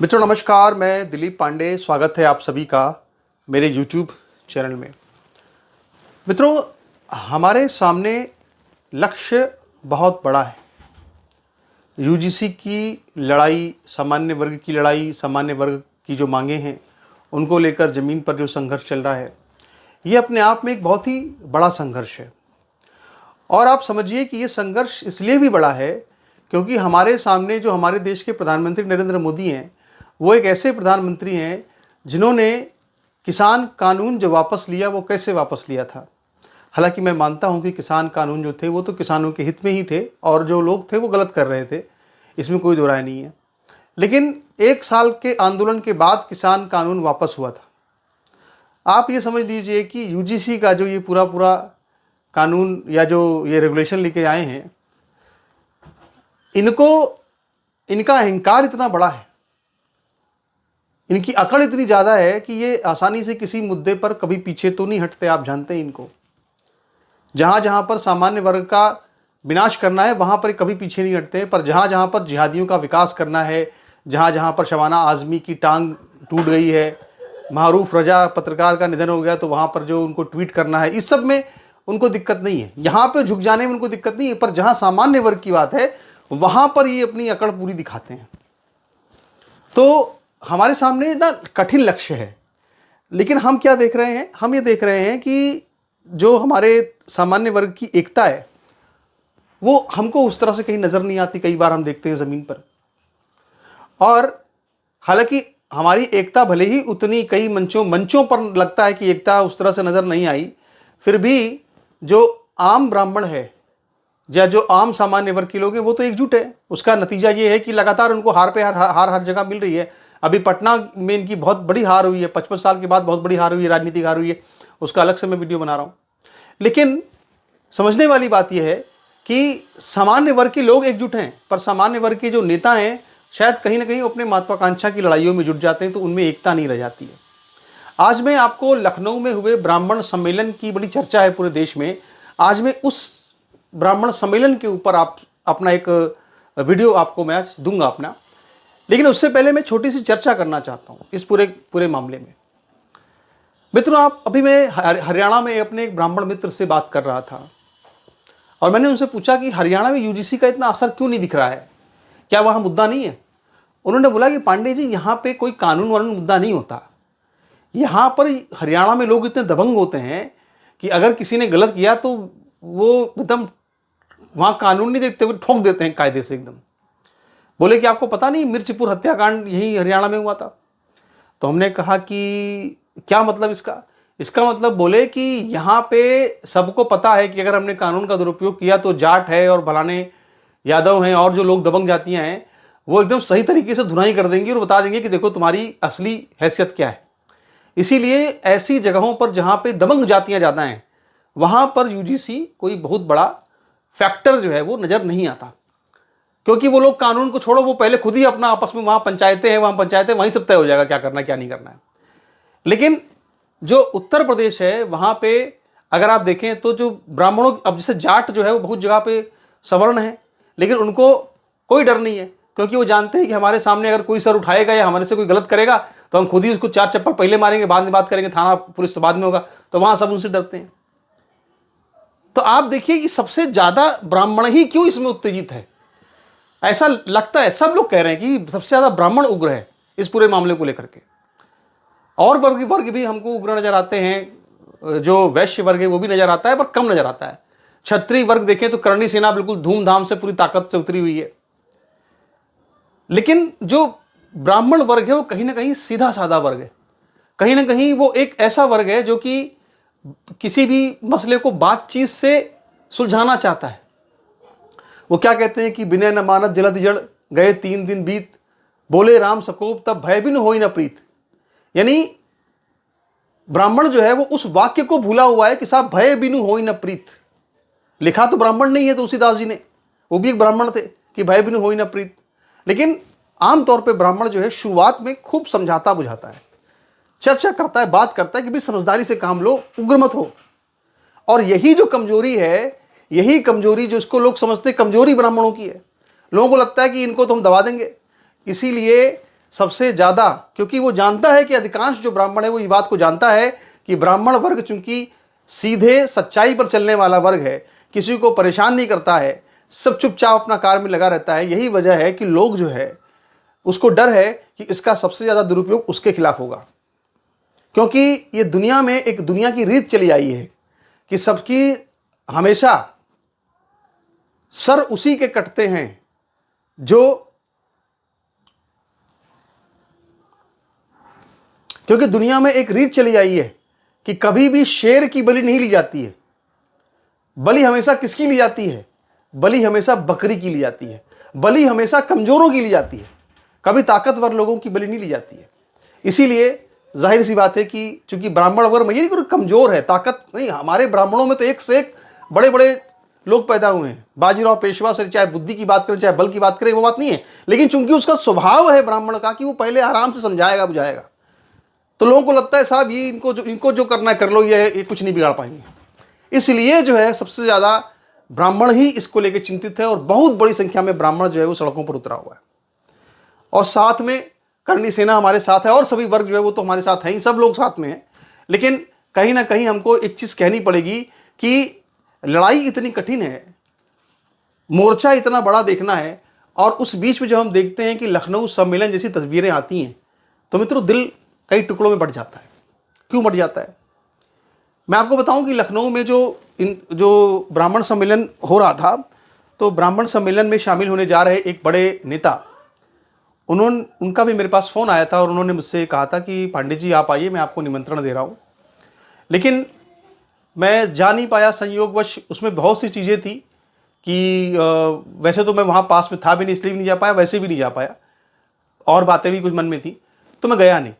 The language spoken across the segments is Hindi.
मित्रों नमस्कार, मैं दिलीप पांडे। स्वागत है आप सभी का मेरे YouTube चैनल में। मित्रों, हमारे सामने लक्ष्य बहुत बड़ा है। यूजीसी की लड़ाई, सामान्य वर्ग की लड़ाई, सामान्य वर्ग की जो मांगे हैं उनको लेकर ज़मीन पर जो संघर्ष चल रहा है, ये अपने आप में एक बहुत ही बड़ा संघर्ष है। और आप समझिए कि ये संघर्ष इसलिए भी बड़ा है क्योंकि हमारे सामने जो हमारे देश के प्रधानमंत्री नरेंद्र मोदी हैं, वो एक ऐसे प्रधानमंत्री हैं जिन्होंने किसान कानून जो वापस लिया वो कैसे वापस लिया था। हालांकि मैं मानता हूं कि किसान कानून जो थे वो तो किसानों के हित में ही थे और जो लोग थे वो गलत कर रहे थे, इसमें कोई दो राय नहीं है। लेकिन 1 साल के आंदोलन के बाद किसान कानून वापस हुआ था। आप ये समझ लीजिए कि यूजीसी का जो ये पूरा पूरा कानून या जो ये रेगुलेशन लेके आए हैं, इनका अहंकार इतना बड़ा है, इनकी अकड़ इतनी ज़्यादा है कि ये आसानी से किसी मुद्दे पर कभी पीछे तो नहीं हटते। आप जानते हैं इनको, जहाँ जहाँ पर सामान्य वर्ग का विनाश करना है वहाँ पर कभी पीछे नहीं हटते, पर जहाँ जहाँ पर जिहादियों का विकास करना है, जहाँ जहाँ पर शबाना आज़मी की टांग टूट गई है, मारूफ रजा पत्रकार का निधन हो गया, तो वहाँ पर जो उनको ट्वीट करना है, इस सब में उनको दिक्कत नहीं है। यहाँ पे झुक जाने में उनको दिक्कत नहीं है, पर जहाँ सामान्य वर्ग की बात है वहाँ पर ये अपनी अकड़ पूरी दिखाते हैं। तो हमारे सामने ना कठिन लक्ष्य है, लेकिन हम क्या देख रहे हैं? हम ये देख रहे हैं कि जो हमारे सामान्य वर्ग की एकता है वो हमको उस तरह से कहीं नज़र नहीं आती। कई बार हम देखते हैं ज़मीन पर, और हालांकि हमारी एकता भले ही उतनी कई मंचों पर लगता है कि एकता उस तरह से नज़र नहीं आई, फिर भी जो आम ब्राह्मण है या जो आम सामान्य वर्ग के लोग हैं वो तो एकजुट है। उसका नतीजा ये है कि लगातार उनको हार पे हार हर जगह मिल रही है। अभी पटना में इनकी बहुत बड़ी हार हुई है, 55 साल के बाद बहुत बड़ी हार हुई है, राजनीतिक हार हुई है, उसका अलग से मैं वीडियो बना रहा हूँ। लेकिन समझने वाली बात यह है कि सामान्य वर्ग के लोग एकजुट हैं, पर सामान्य वर्ग के जो नेता हैं शायद कहीं ना कहीं अपने महत्वाकांक्षा की लड़ाइयों में जुट जाते हैं, तो उनमें एकता नहीं रह जाती है। आज मैं आपको लखनऊ में हुए ब्राह्मण सम्मेलन की बड़ी चर्चा है पूरे देश में, आज मैं उस ब्राह्मण सम्मेलन के ऊपर आप अपना एक वीडियो आपको मैं दूंगा अपना। लेकिन उससे पहले मैं छोटी सी चर्चा करना चाहता हूं इस पूरे मामले में। मित्रों, अभी मैं हरियाणा में अपने एक ब्राह्मण मित्र से बात कर रहा था और मैंने उनसे पूछा कि हरियाणा में यूजीसी का इतना असर क्यों नहीं दिख रहा है, क्या वहां मुद्दा नहीं है? उन्होंने बोला कि पांडे जी, यहाँ पे कोई कानून वानून मुद्दा नहीं होता। यहाँ पर हरियाणा में लोग इतने दबंग होते हैं कि अगर किसी ने गलत किया तो वो एकदम वहां कानून नहीं देखते हुए ठोक देते हैं कायदे से एकदम। बोले कि आपको पता नहीं मिर्चपुर हत्याकांड यही हरियाणा में हुआ था? तो हमने कहा कि क्या मतलब इसका मतलब बोले कि यहाँ पे सबको पता है कि अगर हमने कानून का दुरुपयोग किया तो जाट है और भलाने यादव हैं और जो लोग दबंग जातियां हैं वो एकदम सही तरीके से धुनाई कर देंगे और बता देंगे कि देखो तुम्हारी असली हैसियत क्या है। इसीलिए ऐसी जगहों पर जहाँ पे दबंग जातियां ज़्यादा हैं वहाँ पर यूजीसी कोई बहुत बड़ा फैक्टर जो है वो नज़र नहीं आता, क्योंकि वो लोग कानून को छोड़ो, वो पहले खुद ही अपना आपस में वहाँ पंचायतें वहीं सब तय हो जाएगा क्या करना क्या नहीं करना है। लेकिन जो उत्तर प्रदेश है वहाँ पे अगर आप देखें तो जो ब्राह्मणों, अब जैसे जाट जो है वो बहुत जगह पे सवर्ण है, लेकिन उनको कोई डर नहीं है, क्योंकि वो जानते हैं कि हमारे सामने अगर कोई सर उठाएगा या हमारे से कोई गलत करेगा तो हम खुद ही उसको 4 चप्पल पहले मारेंगे, बाद में बात करेंगे, थाना पुलिस तो बाद में होगा। तो वहाँ सब उनसे डरते हैं। तो आप देखिए कि सबसे ज़्यादा ब्राह्मण ही क्यों इसमें उत्तेजित है। ऐसा लगता है, सब लोग कह रहे हैं कि सबसे ज़्यादा ब्राह्मण उग्र है इस पूरे मामले को लेकर के। और वर्ग भी हमको उग्र नजर आते हैं, जो वैश्य वर्ग है वो भी नजर आता है, पर कम नजर आता है। क्षत्रिय वर्ग देखें तो करणी सेना बिल्कुल धूमधाम से पूरी ताकत से उतरी हुई है। लेकिन जो ब्राह्मण वर्ग है वो कहीं ना कहीं सीधा साधा वर्ग है, कहीं ना कहीं वो एक ऐसा वर्ग है जो कि किसी भी मसले को बातचीत से सुलझाना चाहता है। वो क्या कहते हैं कि बिना न मानत जलद जड़ गए 3 दिन बीत, बोले राम सकोप तब भय बिन होई न प्रीत। यानी ब्राह्मण जो है वो उस वाक्य को भूला हुआ है कि साहब भय बिनु होई न प्रीत। लिखा तो ब्राह्मण नहीं है तुलसीदास जी ने, वो भी एक ब्राह्मण थे कि भय बिनु होई न प्रीत। लेकिन आमतौर पे ब्राह्मण जो है शुरुआत में खूब समझाता बुझाता है, चर्चा करता है, बात करता है कि भी समझदारी से काम लो, उग्र मत हो। और यही जो कमजोरी है, यही कमजोरी जो इसको लोग समझते कमजोरी ब्राह्मणों की है, लोगों को लगता है कि इनको तो हम दबा देंगे। इसीलिए सबसे ज़्यादा, क्योंकि वो जानता है कि अधिकांश जो ब्राह्मण है वो ये बात को जानता है कि ब्राह्मण वर्ग चूंकि सीधे सच्चाई पर चलने वाला वर्ग है, किसी को परेशान नहीं करता है, सब चुपचाप अपना कार्य में लगा रहता है। यही वजह है कि लोग जो है उसको डर है कि इसका सबसे ज़्यादा दुरुपयोग उसके खिलाफ होगा, क्योंकि ये दुनिया में एक दुनिया की रीत चली आई है कि सबकी हमेशा सर उसी के कटते हैं जो, क्योंकि दुनिया में एक रीत चली आई है कि कभी भी शेर की बलि नहीं ली जाती है। बलि हमेशा किसकी ली जाती है? बलि हमेशा बकरी की ली जाती है। बलि हमेशा कमजोरों की ली जाती है, कभी ताकतवर लोगों की बलि नहीं ली जाती है। इसीलिए जाहिर सी बात है कि चूंकि ब्राह्मण वर्ग में ये नहीं कमजोर है, ताकत नहीं, हमारे ब्राह्मणों में तो एक से एक बड़े बड़े लोग पैदा हुए हैं। बाजीराव पेशवा से चाहे बुद्धि की बात करें चाहे बल की बात करें, वो बात नहीं है, लेकिन चूंकि उसका स्वभाव है ब्राह्मण का कि वो पहले आराम से समझाएगा बुझाएगा, तो लोगों को लगता है साहब ये इनको जो करना है कर लो, ये कुछ नहीं बिगाड़ पाएंगे। इसलिए जो है सबसे ज़्यादा ब्राह्मण ही इसको लेकर चिंतित है और बहुत बड़ी संख्या में ब्राह्मण जो है वो सड़कों पर उतरा हुआ है। और साथ में करणी सेना हमारे साथ है और सभी वर्ग जो है वो तो हमारे साथ हैं ही, सब लोग साथ में हैं। लेकिन कहीं ना कहीं हमको एक चीज़ कहनी पड़ेगी कि लड़ाई इतनी कठिन है, मोर्चा इतना बड़ा देखना है, और उस बीच में जब हम देखते हैं कि लखनऊ सम्मेलन जैसी तस्वीरें आती हैं तो मित्रों दिल कई टुकड़ों में बंट जाता है। क्यों बंट जाता है? मैं आपको बताऊं कि लखनऊ में जो ब्राह्मण सम्मेलन हो रहा था, तो ब्राह्मण सम्मेलन में शामिल होने जा रहे एक बड़े नेता, उनका भी मेरे पास फ़ोन आया था और उन्होंने मुझसे कहा था कि पांडे जी आप आइए, मैं आपको निमंत्रण दे रहा हूं। लेकिन मैं जा नहीं पाया संयोगवश। उसमें बहुत सी चीज़ें थी कि वैसे तो मैं वहाँ पास में था भी नहीं, इसलिए भी नहीं जा पाया, वैसे भी नहीं जा पाया, और बातें भी कुछ मन में थी, तो मैं गया नहीं।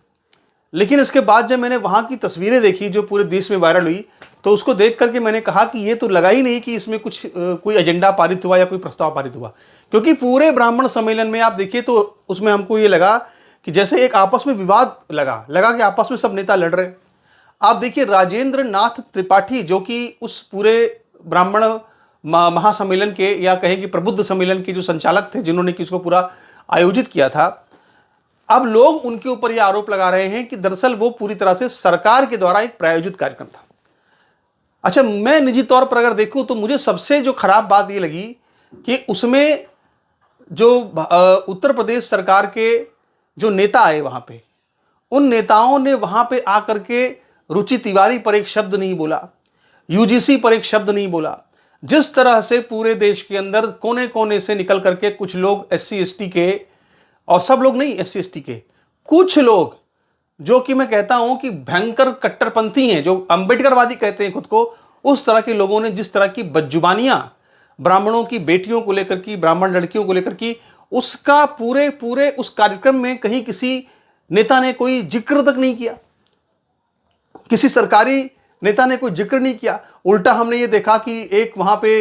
लेकिन इसके बाद जब मैंने वहाँ की तस्वीरें देखी जो पूरे देश में वायरल हुई, तो उसको देख करके मैंने कहा कि ये तो लगा ही नहीं कि इसमें कुछ कोई एजेंडा पारित हुआ या कोई प्रस्ताव पारित हुआ। क्योंकि पूरे ब्राह्मण सम्मेलन में आप देखिए तो उसमें हमको ये लगा कि जैसे एक आपस में विवाद लगा कि आपस में सब नेता लड़ रहे। आप देखिए राजेंद्र नाथ त्रिपाठी जो कि उस पूरे ब्राह्मण महासम्मेलन के या कहें कि प्रबुद्ध सम्मेलन के जो संचालक थे, जिन्होंने कि इसको पूरा आयोजित किया था, अब लोग उनके ऊपर यह आरोप लगा रहे हैं कि दरअसल वो पूरी तरह से सरकार के द्वारा एक प्रायोजित कार्यक्रम था। अच्छा, मैं निजी तौर पर अगर देखूं तो मुझे सबसे जो खराब बात ये लगी कि उसमें जो उत्तर प्रदेश सरकार के जो नेता आए वहां पे, उन नेताओं ने वहां पे आकर के रुचि तिवारी पर एक शब्द नहीं बोला, यूजीसी पर एक शब्द नहीं बोला। जिस तरह से पूरे देश के अंदर कोने कोने से निकल करके कुछ लोग SC ST के, और सब लोग नहीं SC ST के, कुछ लोग जो कि मैं कहता हूं कि भयंकर कट्टरपंथी हैं, जो अंबेडकरवादी कहते हैं खुद को, उस तरह के लोगों ने जिस तरह की बदजुबानियां ब्राह्मणों की बेटियों को लेकर की, ब्राह्मण लड़कियों को लेकर की, उसका पूरे उस कार्यक्रम में कहीं किसी नेता ने कोई जिक्र तक नहीं किया, किसी सरकारी नेता ने कोई जिक्र नहीं किया। उल्टा हमने ये देखा कि एक वहां पे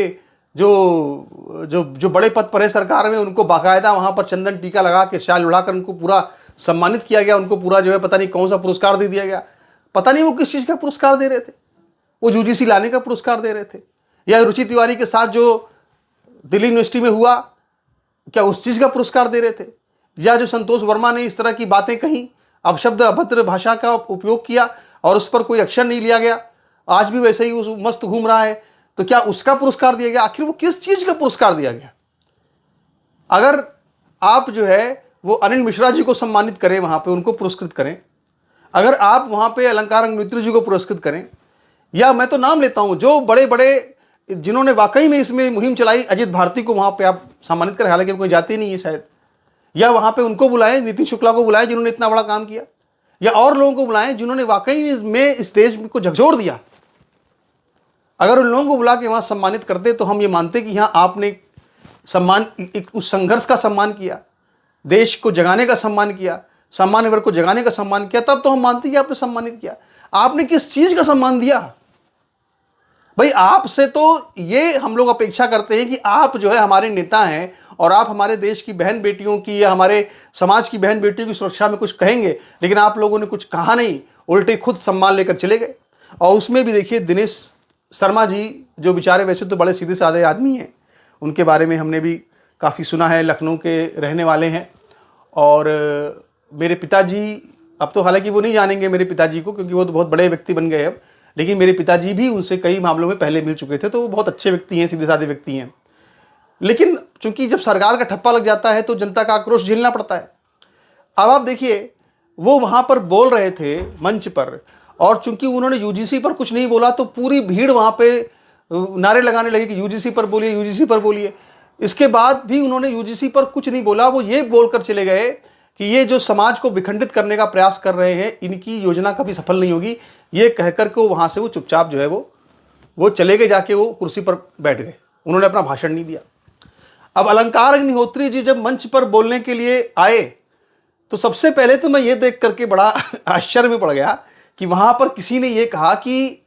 जो जो जो बड़े पद पर है सरकार में, उनको बाकायदा वहां पर चंदन टीका लगा के शाल उड़ाकर उनको पूरा सम्मानित किया गया। उनको पूरा जो है पता नहीं कौन सा पुरस्कार दे दिया गया, पता नहीं वो किस चीज़ का पुरस्कार दे रहे थे, वो UGC लाने का पुरस्कार दे रहे थे, या रुचि तिवारी के साथ जो दिल्ली यूनिवर्सिटी में हुआ क्या उस चीज़ का पुरस्कार दे रहे थे, या जो संतोष वर्मा ने इस तरह की बातें कही, अपशब्द अभद्र भाषा का उपयोग किया और उस पर कोई एक्शन नहीं लिया गया, आज भी वैसे ही उस मस्त घूम रहा है, तो क्या उसका पुरस्कार दिया गया? आखिर वो किस चीज़ का पुरस्कार दिया गया? अगर आप जो है वो अनिल मिश्रा जी को सम्मानित करें, वहां पे उनको पुरस्कृत करें, अगर आप वहां पे अलंकार मित्र जी को पुरस्कृत करें, या मैं तो नाम लेता हूं जो बड़े बड़े जिन्होंने वाकई में इसमें मुहिम चलाई, अजित भारती को वहां पे आप सम्मानित करें, हालांकि कोई जाती नहीं है शायद, या वहां पे उनको बुलाएं, नीतीश शुक्ला को बुलाएं जिन्होंने इतना बड़ा काम किया, या और लोगों को बुलाएं जिन्होंने वाकई में इस देश को झकझोर दिया। अगर उन लोगों को बुला के वहां सम्मानित करते तो हम ये मानते कि यहाँ आपने सम्मान, उस संघर्ष का सम्मान किया, देश को जगाने का सम्मान किया, सामान्य वर्ग को जगाने का सम्मान किया, तब तो हम मानते कि आपने सम्मानित किया। आपने किस चीज का सम्मान दिया? भाई आपसे तो ये हम लोग अपेक्षा करते हैं कि आप जो है हमारे नेता हैं और आप हमारे देश की बहन बेटियों की या हमारे समाज की बहन बेटियों की सुरक्षा में कुछ कहेंगे, लेकिन आप लोगों ने कुछ कहा नहीं, उल्टे खुद सम्मान लेकर चले गए। और उसमें भी देखिए दिनेश शर्मा जी जो बेचारे वैसे तो बड़े सीधे साधे आदमी हैं, उनके बारे में हमने भी काफ़ी सुना है, लखनऊ के रहने वाले हैं और मेरे पिताजी, अब तो हालांकि वो नहीं जानेंगे मेरे पिताजी को क्योंकि वो तो बहुत बड़े व्यक्ति बन गए अब, लेकिन मेरे पिताजी भी उनसे कई मामलों में पहले मिल चुके थे, तो वो बहुत अच्छे व्यक्ति हैं, सीधे साधे व्यक्ति हैं। लेकिन चूंकि जब सरकार का ठप्पा लग जाता है तो जनता का आक्रोश झेलना पड़ता है। अब आप देखिए, वो वहां पर बोल रहे थे मंच पर, और चूंकि उन्होंने यूजीसी पर कुछ नहीं बोला तो पूरी भीड़ वहां पे नारे लगाने लगे कि यूजीसी पर बोलिए, यूजीसी पर बोलिए। इसके बाद भी उन्होंने यूजीसी पर कुछ नहीं बोला, वो ये बोलकर चले गए कि ये जो समाज को विखंडित करने का प्रयास कर रहे हैं, इनकी योजना कभी सफल नहीं होगी। ये कहकर के वहां से वो चुपचाप जो है वो चले गए, जाके वो कुर्सी पर बैठ गए, उन्होंने अपना भाषण नहीं दिया। अब अलंकार अग्निहोत्री जी जब मंच पर बोलने के लिए आए तो सबसे पहले तो मैं ये देख करके बड़ा आश्चर्य में पड़ गया कि वहां पर किसी ने ये कहा कि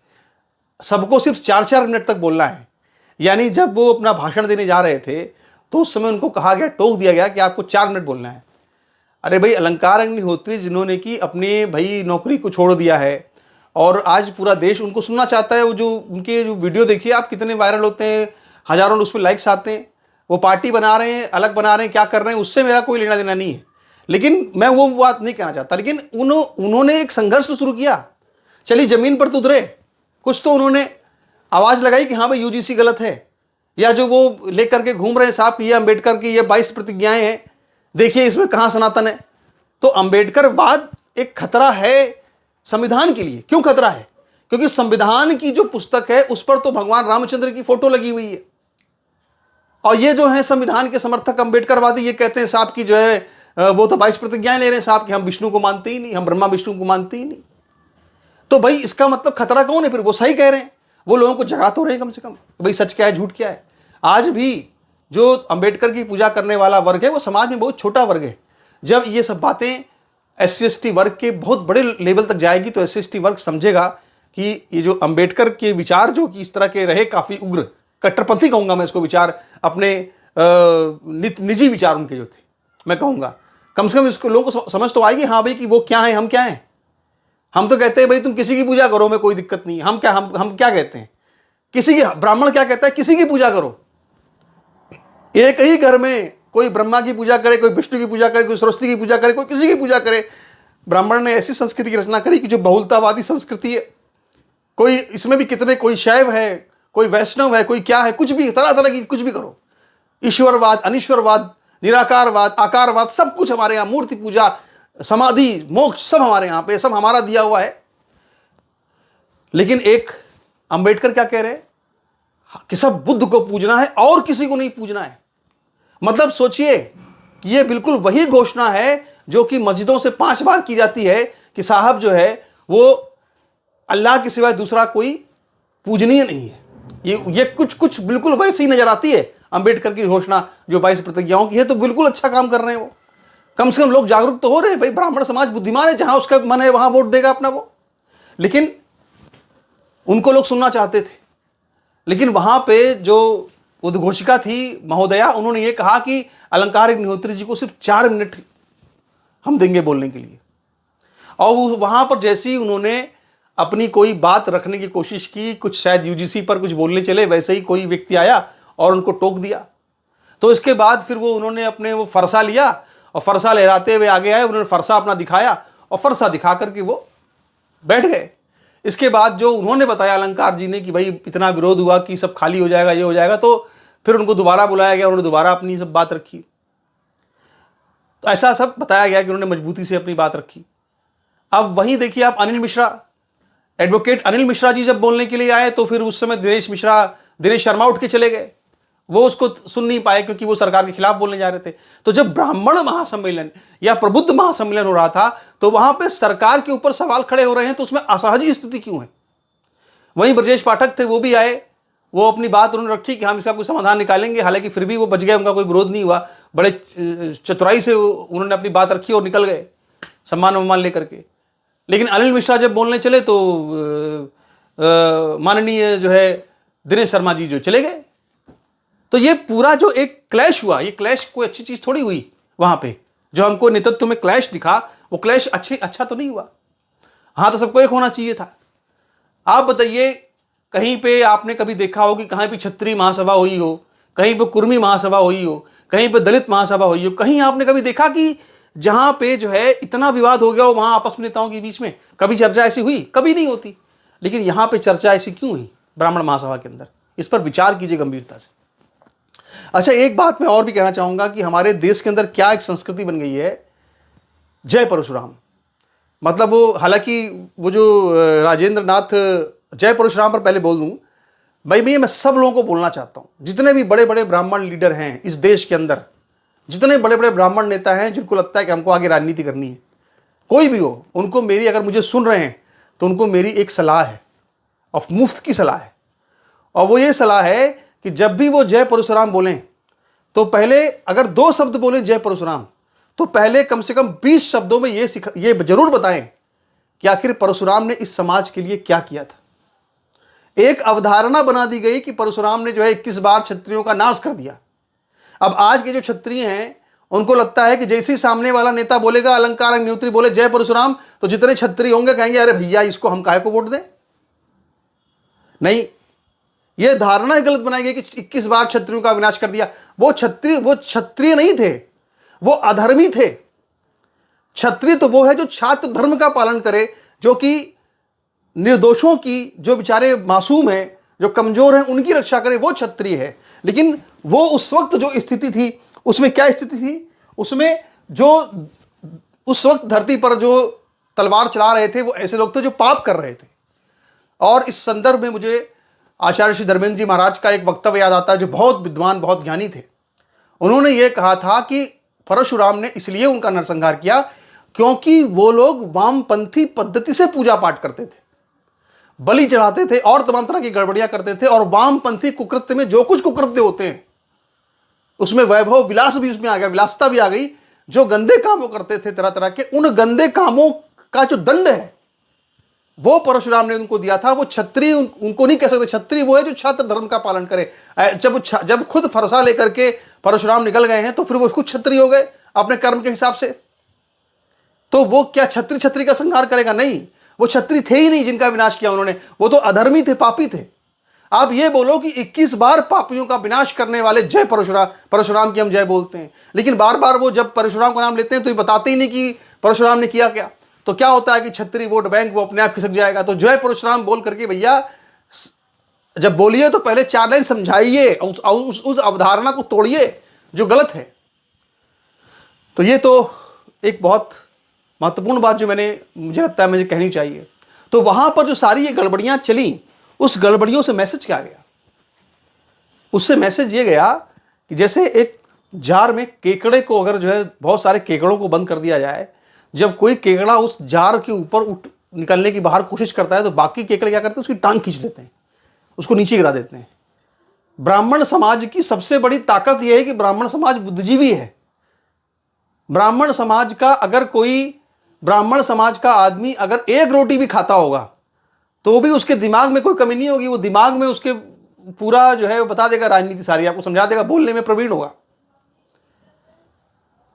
सबको सिर्फ 4-4 मिनट तक बोलना है। यानी जब वो अपना भाषण देने जा रहे थे तो उस समय उनको कहा गया, टोक दिया गया कि आपको 4 मिनट बोलना है। अरे भाई, अलंकार अग्निहोत्री जिन्होंने कि अपने भाई नौकरी को छोड़ दिया है और आज पूरा देश उनको सुनना चाहता है, वो जो उनके जो वीडियो देखिए आप कितने वायरल होते हैं, हजारों उस पर लाइक्स आते हैं। वो पार्टी बना रहे हैं, अलग बना रहे हैं, क्या कर रहे हैं, उससे मेरा कोई लेना देना नहीं है। लेकिन मैं वो बात नहीं कहना चाहता। लेकिन उन्होंने एक संघर्ष तो शुरू किया, चलिए जमीन पर तो उतरे, कुछ तो उन्होंने आवाज लगाई कि हाँ भाई यूजीसी गलत है, या जो वो लेकर के घूम रहे हैं साहब, ये अंबेडकर की ये 22 प्रतिज्ञाएं हैं, देखिए इसमें कहां सनातन है। तो अंबेडकरवाद एक खतरा है संविधान के लिए। क्यों खतरा है? क्योंकि संविधान की जो पुस्तक है उस पर तो भगवान रामचंद्र की फोटो लगी हुई है, और ये जो है संविधान के समर्थक अंबेडकरवादी ये कहते हैं साहब की जो है वो तो 22 प्रतिज्ञाएं ले रहे हैं साहब कि हम विष्णु को मानते ही नहीं, हम ब्रह्मा विष्णु को मानते ही नहीं। तो भाई इसका मतलब खतरा कौन है? फिर वो सही कह रहे हैं, वो लोगों को जगा तो रहे कम से कम, भाई सच क्या है झूठ क्या है। आज भी जो अंबेडकर की पूजा करने वाला वर्ग है वो समाज में बहुत छोटा वर्ग है। जब ये सब बातें SC/ST वर्ग के बहुत बड़े लेवल तक जाएगी तो SC/ST वर्ग समझेगा कि ये जो अंबेडकर के विचार जो कि इस तरह के रहे, काफी उग्र कट्टरपंथी कहूंगा मैं इसको, विचार अपने निजी विचार उनके जो थे, मैं कहूंगा कम से कम इसको लोगों को समझ तो आएगी हाँ भाई कि वो क्या है, हम क्या हैं। हम तो कहते हैं भाई तुम किसी की पूजा करो, में कोई दिक्कत नहीं है। हम क्या कहते हैं, किसी की, ब्राह्मण क्या कहता है, किसी की पूजा करो। एक ही घर में कोई ब्रह्मा की पूजा करे, कोई विष्णु की पूजा करे, कोई सरस्वती की पूजा करे, कोई किसी की पूजा करे। ब्राह्मण ने ऐसी संस्कृति की रचना करी कि जो बहुलतावादी संस्कृति है। कोई इसमें भी कितने, कोई शैव है, कोई वैष्णव है, कोई क्या है, कुछ भी तरह तरह की कुछ भी करो। ईश्वरवाद, अनिश्वरवाद, निराकारवाद, आकारवाद, सब कुछ हमारे यहाँ, मूर्ति पूजा, समाधि, मोक्ष, सब हमारे यहाँ पे, सब हमारा दिया हुआ है। लेकिन एक अंबेडकर क्या कह रहे हैं कि सब बुद्ध को पूजना है और किसी को नहीं पूजना है। मतलब सोचिए, ये बिल्कुल वही घोषणा है जो कि मस्जिदों से 5 बार की जाती है कि साहब जो है वो अल्लाह के सिवाय दूसरा कोई पूजनीय नहीं है। ये कुछ बिल्कुल वैसी नजर आती है अंबेडकर की घोषणा जो 22 प्रतिज्ञाओं की है। तो बिल्कुल अच्छा काम कर रहे हैं वो, कम से कम लोग जागरूक तो हो रहे हैं। भाई ब्राह्मण समाज बुद्धिमान है, जहां उसका मन है वहां वोट देगा अपना वो। लेकिन उनको लोग सुनना चाहते थे। लेकिन वहां पे जो उद्घोषिका थी महोदया, उन्होंने ये कहा कि अलंकार अग्निहोत्री जी को सिर्फ 4 मिनट हम देंगे बोलने के लिए। और वहां पर जैसे ही उन्होंने अपनी कोई बात रखने की कोशिश की, कुछ शायद यूजीसी पर कुछ बोलने चले, वैसे ही कोई व्यक्ति आया और उनको टोक दिया। तो इसके बाद फिर उन्होंने अपने वो फरसा लिया और फरसा लहराते हुए आगे आए, उन्होंने फरसा अपना दिखाया और फरसा दिखा करके वो बैठ गए। इसके बाद जो उन्होंने बताया अलंकार जी ने कि भाई इतना विरोध हुआ कि सब खाली हो जाएगा, ये हो जाएगा, तो फिर उनको दोबारा बुलाया गया, उन्होंने दोबारा अपनी सब बात रखी। तो ऐसा सब बताया गया कि उन्होंने मजबूती से अपनी बात रखी। अब वहीं देखिए आप अनिल मिश्रा, एडवोकेट अनिल मिश्रा जी जब बोलने के लिए आए तो फिर उस समय दिनेश शर्मा उठ के चले गए, वो उसको सुन नहीं पाए क्योंकि वो सरकार के खिलाफ बोलने जा रहे थे। तो जब ब्राह्मण महासम्मेलन या प्रबुद्ध महासम्मेलन हो रहा था तो वहां पे सरकार के ऊपर सवाल खड़े हो रहे हैं, तो उसमें असहज स्थिति क्यों है? वहीं ब्रजेश पाठक थे, वो भी आए, वो अपनी बात उन्होंने रखी कि हम इसका कोई समाधान निकालेंगे। हालांकि फिर भी वो बच गए, उनका कोई विरोध नहीं हुआ, बड़े चतुराई से उन्होंने अपनी बात रखी और निकल गए सम्मान लेकर के। लेकिन अनिल मिश्रा जब बोलने चले तो माननीय जो है दिनेश शर्मा जी जो चले गए। तो ये पूरा जो एक क्लैश हुआ, ये क्लैश कोई अच्छी चीज थोड़ी हुई। वहां पे जो हमको नेतृत्व में क्लैश दिखा, वो क्लैश अच्छा तो नहीं हुआ। हाँ, तो सबको एक होना चाहिए था। आप बताइए, कहीं पे आपने कभी देखा हो कि कहीं पे क्षत्रिय महासभा हुई हो, कहीं पे कुर्मी महासभा हुई हो, कहीं पे दलित महासभा हुई हो, कहीं आपने कभी देखा कि जहां पे जो है इतना विवाद हो गया हो वहां आपस में नेताओं के बीच में कभी चर्चा ऐसी हुई? कभी नहीं होती। लेकिन यहां पे चर्चा ऐसी क्यों हुई ब्राह्मण महासभा के अंदर? इस पर विचार कीजिए गंभीरता से। अच्छा, एक बात मैं और भी कहना चाहूंगा कि हमारे देश के अंदर क्या एक संस्कृति बन गई है, जय परशुराम। मतलब वो, हालांकि वो जो राजेंद्र नाथ, जय परशुराम पर पहले बोल दूं भाई, मैं सब लोगों को बोलना चाहता हूं, जितने भी बड़े बड़े ब्राह्मण लीडर हैं इस देश के अंदर, जितने बड़े बड़े ब्राह्मण नेता हैं जिनको लगता है कि हमको आगे राजनीति करनी है, कोई भी हो, उनको मेरी, अगर मुझे सुन रहे हैं तो उनको मेरी एक सलाह है, और मुफ्त की सलाह है। और वो ये सलाह है कि जब भी वो जय परशुराम बोलें तो पहले, अगर 2 शब्द बोलें जय परशुराम, तो पहले कम से कम 20 शब्दों में ये जरूर बताएं कि आखिर परशुराम ने इस समाज के लिए क्या किया था। एक अवधारणा बना दी गई कि परशुराम ने जो है 21 बार क्षत्रियों का नाश कर दिया। अब आज के जो क्षत्रिय हैं उनको लगता है कि जैसे ही सामने वाला नेता बोलेगा, अलंकार अग्निहोत्री बोले जय परशुराम, तो जितने क्षत्रिय होंगे कहेंगे अरे भैया इसको हम काहे को वोट दें। नहीं, यह धारणा गलत बनाई गई कि 21 बार क्षत्रियों का विनाश कर दिया। वो क्षत्रिय नहीं थे, वो अधर्मी थे। क्षत्रिय तो वो है जो छात्र धर्म का पालन करे, जो कि निर्दोषों की, जो बेचारे मासूम हैं, जो कमजोर हैं, उनकी रक्षा करे, वो क्षत्रिय है। लेकिन वो उस वक्त जो स्थिति थी, उसमें क्या स्थिति थी? उसमें जो उस वक्त धरती पर जो तलवार चला रहे थे वो ऐसे लोग थे जो पाप कर रहे थे। और इस संदर्भ में मुझे आचार्य श्री धर्मेंद्र जी महाराज का एक वक्तव्य याद आता है, जो बहुत विद्वान, बहुत ज्ञानी थे। उन्होंने ये कहा था कि परशुराम ने इसलिए उनका नरसंहार किया क्योंकि वो लोग वामपंथी पद्धति से पूजा पाठ करते थे, बलि चढ़ाते थे और तमाम तरह की गड़बड़ियां करते थे। और वामपंथी कुकृत्य में जो कुछ कुकृत्य होते हैं उसमें वैभव विलास भी उसमें आ गया, विलासता भी आ गई। जो गंदे कामों करते थे तरह तरह के, उन गंदे कामों का जो दंड है वो परशुराम ने उनको दिया था। वो क्षत्रिय उनको नहीं कह सकते, क्षत्रिय वो है जो छात्र धर्म का पालन करे। जब खुद फरसा लेकर के परशुराम निकल गए हैं तो फिर वो खुद क्षत्रिय हो गए अपने कर्म के हिसाब से। तो वो क्या छत्री का संहार करेगा? नहीं, वो क्षत्रिय थे ही नहीं जिनका विनाश किया उन्होंने, वो तो अधर्मी थे, पापी थे। आप ये बोलो कि 21 बार पापियों का विनाश करने वाले जय परशुराम की हम जय बोलते हैं, लेकिन बार बार वो जब परशुराम का नाम लेते हैं तो ये बताते ही नहीं कि परशुराम ने किया क्या। तो क्या होता है कि क्षत्रिय वोट बैंक वो अपने आप खिसक जाएगा। तो जय परशुराम बोल करके भैया जब बोलिए तो पहले 4 लाइन समझाइए, उस अवधारणा को तोड़िए जो गलत है। तो ये तो एक बहुत महत्वपूर्ण बात जो मुझे लगता है मुझे कहनी चाहिए। तो वहां पर जो सारी ये गड़बड़ियां चली, उस गड़बड़ियों से मैसेज क्या गया? उससे मैसेज ये गया कि जैसे एक जार में केकड़े को, अगर जो है बहुत सारे केकड़ों को बंद कर दिया जाए, जब कोई केकड़ा उस जार के ऊपर निकलने की बाहर कोशिश करता है तो बाकी केकड़े क्या करते हैं? उसकी टांग खींच लेते हैं, उसको नीचे गिरा देते हैं। ब्राह्मण समाज की सबसे बड़ी ताकत यह है कि ब्राह्मण समाज बुद्धिजीवी है। ब्राह्मण समाज का आदमी अगर एक रोटी भी खाता होगा तो भी उसके दिमाग में कोई कमी नहीं होगी। वो दिमाग में उसके पूरा जो है वो बता देगा, राजनीति सारी आपको समझा देगा, बोलने में प्रवीण होगा।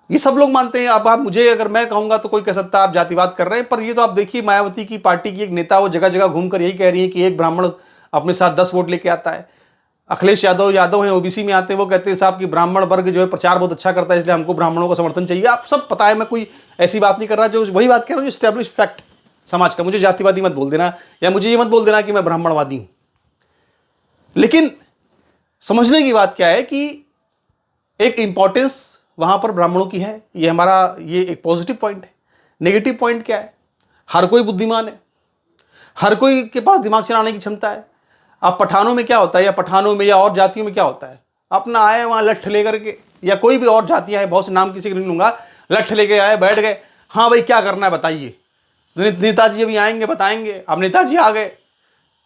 ये सब लोग मानते हैं। आप मुझे, अगर मैं कहूंगा तो कोई कह सकता है आप जातिवाद कर रहे हैं, पर ये तो आप देखिए मायावती की पार्टी की एक नेता, वो जगह जगह घूमकर यही कह रही है कि एक ब्राह्मण अपने साथ 10 वोट लेके आता है। अखिलेश यादव हैं, ओबीसी में आते हैं, वो कहते हैं साहब कि ब्राह्मण वर्ग जो है प्रचार बहुत अच्छा करता है, इसलिए हमको ब्राह्मणों का समर्थन चाहिए। आप सब पता है, मैं कोई ऐसी बात नहीं कर रहा, जो वही बात कह रहा हूँ, एस्टैब्लिश फैक्ट समाज का। मुझे जातिवादी मत बोल देना, या मुझे ये मत बोल देना कि मैं ब्राह्मणवादी हूं। लेकिन समझने की बात क्या है कि एक इंपॉर्टेंस वहां पर ब्राह्मणों की है। ये एक पॉजिटिव पॉइंट है। नेगेटिव पॉइंट क्या है? हर कोई बुद्धिमान है, हर कोई के पास दिमाग चलाने की क्षमता है। अब पठानों में क्या होता है, या पठानों में या और जातियों में क्या होता है, अपना आए वहां लठ लेकर के, या कोई भी और जातियां हैं, बहुत से नाम किसी को नहीं लूंगा, लठ लेके आए, बैठ गए, हाँ भाई क्या करना है बताइए। नेताजी अभी आएंगे बताएंगे। अब नेताजी आ गए,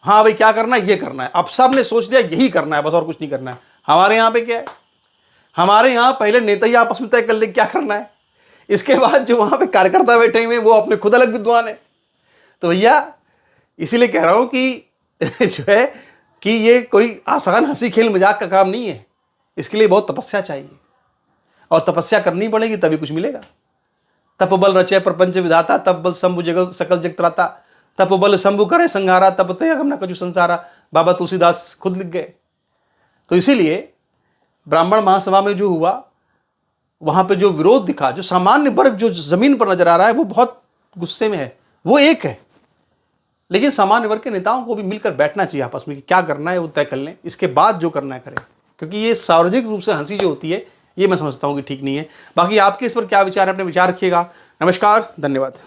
हाँ भाई क्या करना है, ये करना है। अब सब ने सोच लिया यही करना है बस, और कुछ नहीं करना है। हमारे यहाँ पे क्या है, हमारे यहाँ पहले नेता ही आपस में तय कर ले क्या करना है, इसके बाद जो वहां पे कार्यकर्ता बैठे हुए वो अपने खुद अलग विद्वान है। तो भैया इसीलिए कह रहा हूं कि जो है कि ये कोई आसान हंसी खेल मजाक का काम नहीं है। इसके लिए बहुत तपस्या चाहिए, और तपस्या करनी पड़ेगी तभी कुछ मिलेगा। तप बल रचे प्रपंच विधाता, तप बल शंभु जगल सकल जग त्राता, तप बल शंभु करे संहारा, तप ते अगम न कछु संसारा। बाबा तुलसीदास खुद लिख गए। तो इसीलिए ब्राह्मण महासभा में जो हुआ वहाँ पे जो विरोध दिखा, जो सामान्य वर्ग जो ज़मीन पर नजर आ रहा है वो बहुत गुस्से में है, वो एक है। लेकिन सामान्य वर्ग के नेताओं को भी मिलकर बैठना चाहिए आपस में कि क्या करना है वो तय कर लें, इसके बाद जो करना है करें। क्योंकि ये सार्वजनिक रूप से हंसी जो होती है ये मैं समझता हूँ कि ठीक नहीं है। बाकी आपके इस पर क्या विचार है, अपने विचार रखिएगा। नमस्कार, धन्यवाद।